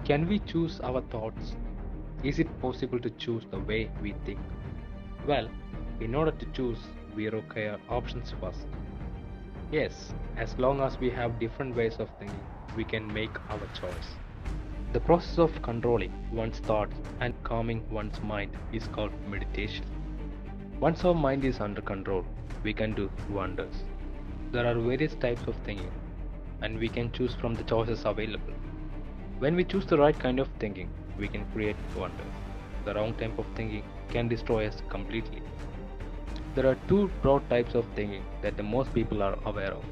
Can we choose our thoughts? Is it possible to choose the way we think? Well, in order to choose, we require options first. Yes, as long as we have different ways of thinking, we can make our choice. The process of controlling one's thoughts and calming one's mind is called meditation. Once our mind is under control, we can do wonders. There are various types of thinking, and we can choose from the choices available. When we choose the right kind of thinking, we can create wonders. The wrong type of thinking can destroy us completely. There are two broad types of thinking that the most people are aware of,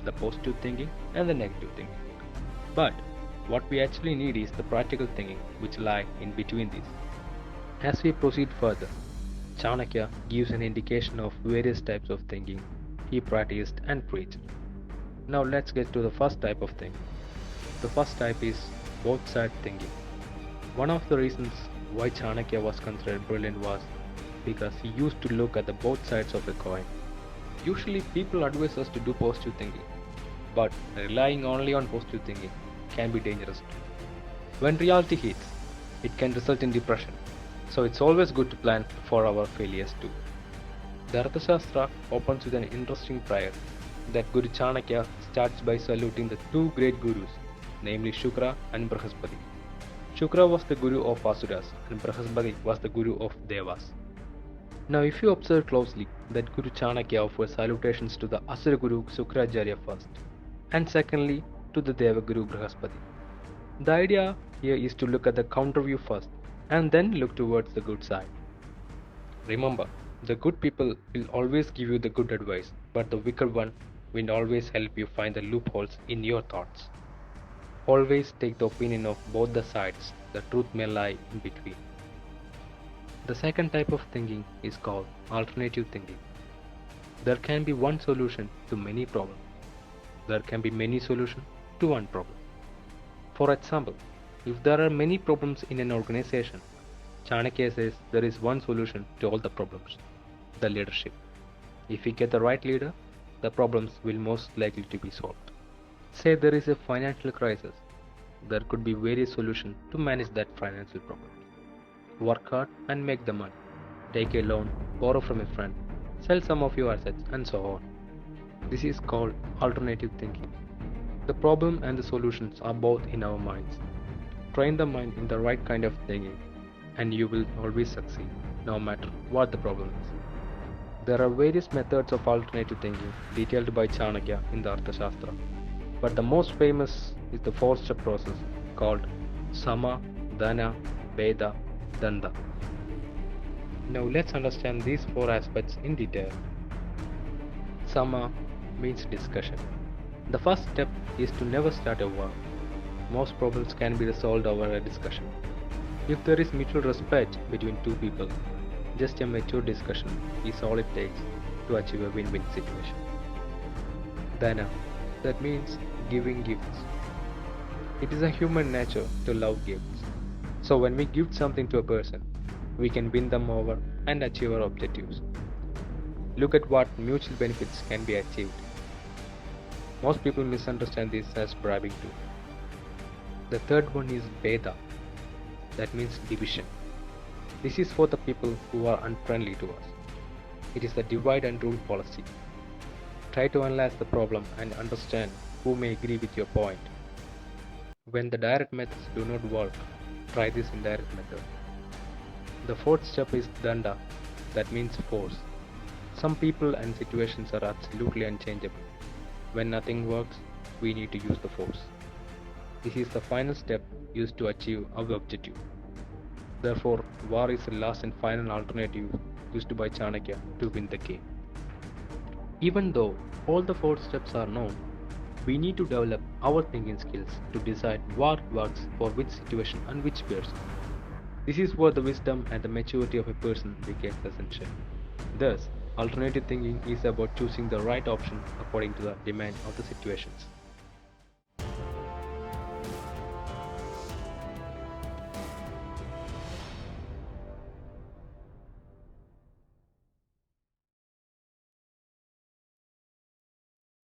the positive thinking and the negative thinking. But what we actually need is the practical thinking which lie in between these. As we proceed further, Chanakya gives an indication of various types of thinking he practiced and preached. Now let's get to the first type of thinking. The first type is both side thinking. One of the reasons why Chanakya was considered brilliant was because he used to look at the both sides of a coin. Usually people advise us to do positive thinking, but relying only on positive thinking can be dangerous too. When reality hits, it can result in depression, so it's always good to plan for our failures too. The Arthashastra opens with an interesting prayer that Guru Chanakya starts by saluting the two great gurus, namely Shukra and Brahaspati. Shukra was the guru of Asuras and Brahaspati was the guru of Devas. Now if you observe closely that Guru Chanakya offers salutations to the Asura Guru Sukracharya first, and secondly to the Deva Guru Brahaspati. The idea here is to look at the counter view first and then look towards the good side. Remember, the good people will always give you the good advice, but the wicked one will always help you find the loopholes in your thoughts. Always take the opinion of both the sides, the truth may lie in between. The second type of thinking is called alternative thinking. There can be one solution to many problems. There can be many solutions to one problem. For example, if there are many problems in an organization, Chanakya says there is one solution to all the problems, the leadership. If we get the right leader, the problems will most likely to be solved. Say there is a financial crisis, there could be various solutions to manage that financial problem. Work hard and make the money. Take a loan, borrow from a friend, sell some of your assets, and so on. This is called alternative thinking. The problem and the solutions are both in our minds. Train the mind in the right kind of thinking, and you will always succeed, no matter what the problem is. There are various methods of alternative thinking detailed by Chanakya in the Arthashastra, but the most famous is the four-step process called Sama, Dana, Veda, Danda. Now let's understand these four aspects in detail. Sama means discussion. The first step is to never start a war. Most problems can be resolved over a discussion. If there is mutual respect between two people, just a mature discussion is all it takes to achieve a win-win situation. Dana, that means giving gifts. It is a human nature to love gifts. So when we give something to a person, we can win them over and achieve our objectives. Look at what mutual benefits can be achieved. Most people misunderstand this as bribing too. The third one is Veda, that means division. This is for the people who are unfriendly to us. It is the divide and rule policy. Try to analyze the problem and understand who may agree with your point. When the direct methods do not work, try this indirect method. The fourth step is Danda, that means force. Some people and situations are absolutely unchangeable. When nothing works, we need to use the force. This is the final step used to achieve our objective. Therefore, war is the last and final alternative used by Chanakya to win the game. Even though all the four steps are known, we need to develop our thinking skills to decide what works for which situation and which person. This is where the wisdom and the maturity of a person becomes essential. Thus, alternative thinking is about choosing the right option according to the demand of the situations.